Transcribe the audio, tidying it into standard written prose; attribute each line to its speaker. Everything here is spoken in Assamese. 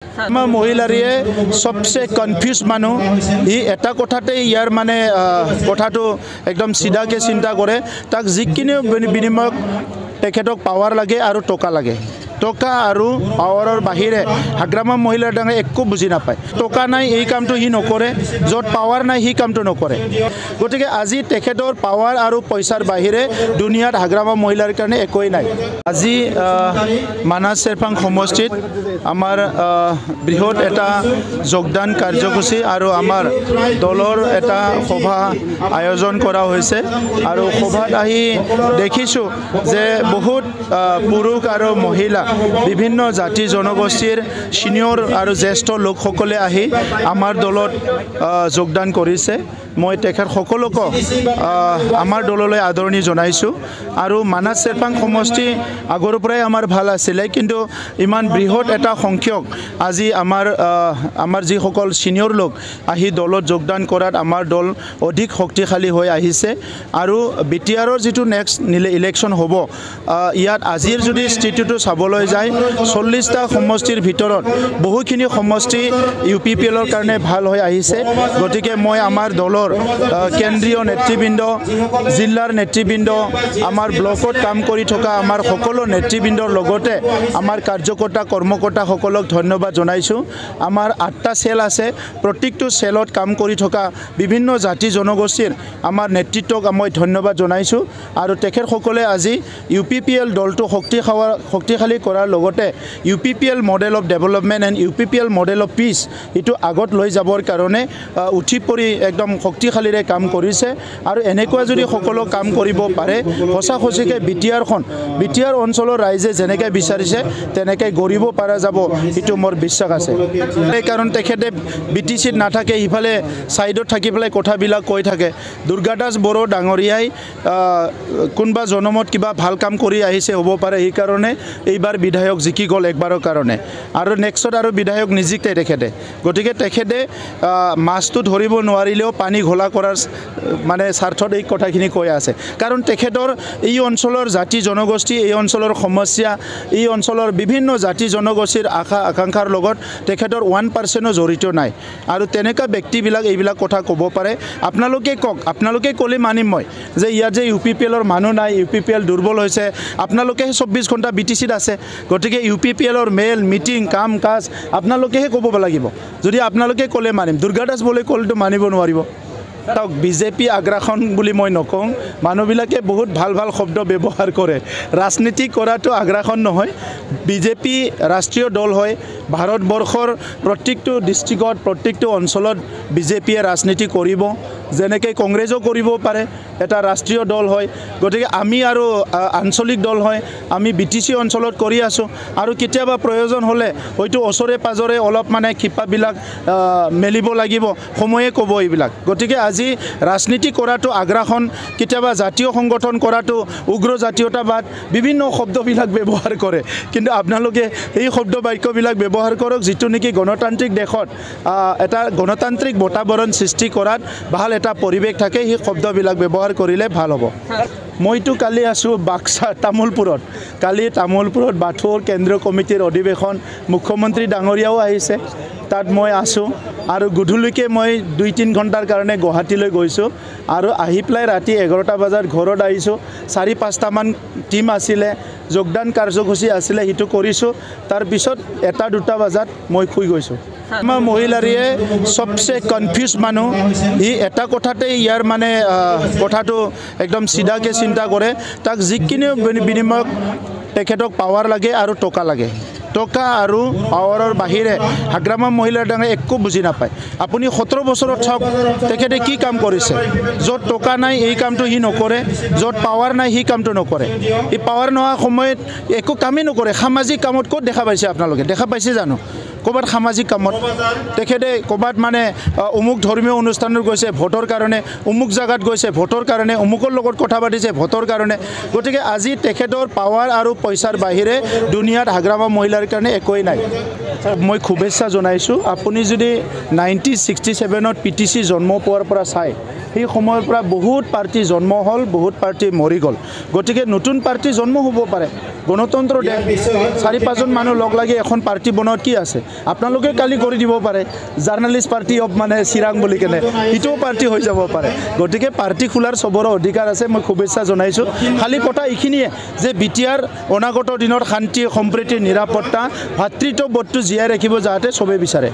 Speaker 1: আমাৰ মহিলাৰীয়ে সবচে কনফিউজ মানুহ ই এটা কথাতে ইয়াৰ মানে কথাটো একদম সিধাকে চিন্তা কৰে তাক যিকিনে বিনিময়ক তেখেতক পাৱাৰ লাগে আৰু টকা লাগে টকা আৰু পাৱাৰৰ বাহিৰে হাগ্ৰামা মহিলাৰ ডাঙে একো বুজি নাপায় টকা নাই এই কামটো হি নকৰে য'ত পাৱাৰ নাই হি কামটো নকৰে গতিকে আজি তেখেতৰ পাৱাৰ আৰু পইচাৰ বাহিৰে দুনিয়াত হাগ্ৰামা মহিলাৰ কাৰণে একোই নাই আজি মানাস চেৰপাং সমষ্টিত আমাৰ বৃহৎ এটা যোগদান কাৰ্যসূচী আৰু আমাৰ দলৰ এটা সভা আয়োজন কৰা হৈছে আৰু সভাত আহি দেখিছোঁ যে বহুত পুৰুষ আৰু মহিলা বিভিন্ন জাতি জনগোষ্ঠীৰ সিনিয়ৰ আৰু জ্যেষ্ঠ লোকসকলে আহি আমাৰ দলত যোগদান কৰিছে মই তেখেত সকলোকে আমাৰ দললৈ আদৰণি জনাইছোঁ আৰু মানাস চেৰপাং সমষ্টি আগৰ পৰাই আমাৰ ভাল আছিলে কিন্তু ইমান বৃহৎ এটা সংখ্যক আজি আমাৰ যিসকল সিনিয়ৰ লোক আহি দলত যোগদান কৰাত আমাৰ দল অধিক শক্তিশালী হৈ আহিছে আৰু বিটিআৰৰ যিটো নেক্সট ইলেকশ্যন হ'ব ইয়াত আজিৰ যদি স্থিতিটো চাবলৈ যায় 40টা সমষ্টিৰ ভিতৰত বহুখিনি সমষ্টি UPPLৰ কাৰণে ভাল হৈ আহিছে গতিকে মই আমাৰ দলৰ কেন্দ্ৰীয় নেতৃবৃন্দ জিলাৰ নেতৃবৃন্দ আমাৰ ব্লকত কাম কৰি থকা আমাৰ সকলো নেতৃবৃন্দৰ লগতে আমাৰ কাৰ্যকৰ্তা কৰ্মকৰ্তাসকলক ধন্যবাদ জনাইছোঁ আমাৰ 8টা চেল আছে প্ৰত্যেকটো চেলত কাম কৰি থকা বিভিন্ন জাতি জনগোষ্ঠীৰ আমাৰ নেতৃত্বক মই ধন্যবাদ জনাইছোঁ আৰু তেখেতসকলে আজি UPPL দলটো শক্তিশালী কৰাৰ লগতে UPPL model of development and UPPL model of peace এইটো আগত লৈ যাবৰ কাৰণে উঠি পৰি একদম শক্তিশালীৰে কাম কৰিছে আৰু এনেকুৱা যদি সকলো কাম কৰিব পাৰে সঁচাকৈ বিটিআৰ অঞ্চলৰ ৰাইজে যেনেকৈ বিচাৰিছে তেনেকৈ গঢ়িব পৰা যাব এইটো মোৰ বিশ্বাস আছে কাৰণ তেখেতে BTCত নাথাকে ইফালে ছাইডত থাকি পেলাই কথাবিলাক কৈ থাকে দুৰ্গাদাস বড়ো ডাঙৰীয়াই কোনোবা জনমত কিবা ভাল কাম কৰি আহিছে হ'ব পাৰে সেইকাৰণে এইবাৰ বিধায়ক জিকি গ'ল একবাৰৰ কাৰণে আৰু নেক্সট আৰু বিধায়ক নিজিকে তেখেতে গতিকে তেখেতে মাছটো ধৰিব নোৱাৰিলেও পানী ঘোলা কৰাৰ মানে স্বাৰ্থত এই কথাখিনি কৈ আছে কাৰণ তেখেতৰ এই অঞ্চলৰ জাতি জনগোষ্ঠী এই অঞ্চলৰ সমস্যা এই অঞ্চলৰ বিভিন্ন জাতি জনগোষ্ঠীৰ আশা আকাংক্ষাৰ লগত তেখেতৰ 1% জড়িত নাই আৰু তেনেকুৱা ব্যক্তিবিলাক এইবিলাক কথা ক'ব পাৰে আপোনালোকে কওক আপোনালোকে ক'লে মানিম মই যে ইয়াত যে UPPLৰ মানুহ নাই UPPL দুৰ্বল হৈছে আপোনালোকেহে 24 ঘণ্টা BTCত আছে গতিকে UPPLৰ মেল মিটিং কাম কাজ আপোনালোকেহে ক'ব লাগিব যদি আপোনালোকে ক'লে মানিম দুৰ্গাদাস বুলি ক'লেতো মানিব নোৱাৰিব তাক বিজেপি আগ্ৰাসন বুলি মই নকওঁ মানুহবিলাকে বহুত ভাল ভাল শব্দ ব্যৱহাৰ কৰে ৰাজনীতি কৰাটো আগ্ৰাসন নহয় বিজেপি ৰাষ্ট্ৰীয় দল হয় ভাৰতবৰ্ষৰ প্ৰত্যেকটো ডিষ্ট্ৰিক্টত প্ৰত্যেকটো অঞ্চলত বিজেপিয়ে ৰাজনীতি কৰিব যেনেকৈ কংগ্ৰেছো কৰিব পাৰে এটা ৰাষ্ট্ৰীয় দল হয় গতিকে আমি আৰু আঞ্চলিক দল হয় আমি BTC অঞ্চলত কৰি আছোঁ আৰু কেতিয়াবা প্ৰয়োজন হ'লে হয়তো ওচৰে পাজৰে অলপ মানে ক্ষিপাবিলাক মেলিব লাগিব সময়ে ক'ব এইবিলাক গতিকে আজি ৰাজনীতি কৰাটো আগ্ৰাসন কেতিয়াবা জাতীয় সংগঠন কৰাটো উগ্ৰ জাতীয়তাবাদ বিভিন্ন শব্দবিলাক ব্যৱহাৰ কৰে কিন্তু আপোনালোকে এই শব্দ বাক্যবিলাক ব্যৱহাৰ কৰক যিটো নেকি গণতান্ত্ৰিক দেশত এটা গণতান্ত্ৰিক বাতাবৰণ সৃষ্টি কৰাত ভাল এটা পৰিৱেশ থাকে সেই শব্দবিলাক ব্যৱহাৰ কৰিলে ভাল হ'ব মইতো কালি আছোঁ বাক্সা তামোলপুৰত কালি তামোলপুৰত বাথৌৰ কেন্দ্ৰীয় কমিটিৰ অধিৱেশন মুখ্যমন্ত্ৰী ডাঙৰীয়াও আহিছে তাত মই আছোঁ আৰু গধূলিকে মই 2-3 ঘণ্টাৰ কাৰণে গুৱাহাটীলৈ গৈছোঁ আৰু আহি পেলাই ৰাতি 11টা বজাত ঘৰত আহিছোঁ 4-5টামান টিম আছিলে যোগদান কাৰ্যসূচী আছিলে সেইটো কৰিছোঁ তাৰপিছত 1-2টা বজাত মই শুই গৈছোঁ আমাৰ মহিলাৰীয়ে সবচে কনফিউজ মানুহ ই এটা কথাতে ইয়াৰ মানে কথাটো একদম সিধাকে চিন্তা কৰে তাক যিকিনে বিনিময়ক তেখেতক পাৱাৰ লাগে আৰু টকা লাগে টকা আৰু পাৱাৰৰ বাহিৰে হাগ্ৰামা মহিলাৰ ডাঙে একো বুজি নাপায় আপুনি 17 বছৰত চাওক তেখেতে কি কাম কৰিছে য'ত টকা নাই এই কামটো হি নকৰে য'ত পাৱাৰ নাই হি কামটো নকৰে এই পাৱাৰ নোহোৱা সময়ত একো কামেই নকৰে সামাজিক কামত ক'ত দেখা পাইছে আপোনালোকে দেখা পাইছে জানো ক'ৰবাত সামাজিক কামত তেখেতে ক'ৰবাত মানে অমুক ধৰ্মীয় অনুষ্ঠানত গৈছে ভোটৰ কাৰণে অমুক জাগাত গৈছে ভোটৰ কাৰণে অমুকৰ লগত কথা পাতিছে ভোটৰ কাৰণে গতিকে আজি তেখেতৰ পাৱাৰ আৰু পইচাৰ বাহিৰে দুনিয়াত হাগ্ৰামা মহিলাৰ কাৰণে একোই নাই মই শুভেচ্ছা জনাইছোঁ আপুনি যদি 1967ত PTC জন্ম পোৱাৰ পৰা চাই সেই সময়ৰ পৰা বহুত পাৰ্টি জন্ম হ'ল বহুত পাৰ্টি মৰি গ'ল গতিকে নতুন পাৰ্টি জন্ম হ'ব পাৰে গণতন্ত্ৰ দেশ 4-5জন মানুহ লগ লাগি এখন পাৰ্টি বনোৱাত কি আছে আপোনালোকে কালি কৰি দিব পাৰে জাৰ্নালিষ্ট পাৰ্টি অফ মানে চিৰাং বুলি কেনে ইটোও পাৰ্টি হৈ যাব পাৰে গতিকে পাৰ্টি খোলাৰ চবৰে অধিকাৰ আছে মই শুভেচ্ছা জনাইছোঁ খালি কথা এইখিনিয়ে যে বিটিআৰ অনাগত দিনৰ শান্তি সম্প্ৰীতি নিৰাপত্তা ভাতৃত্ববোধটো জীয়াই ৰাখিব যাতে চবেই বিচাৰে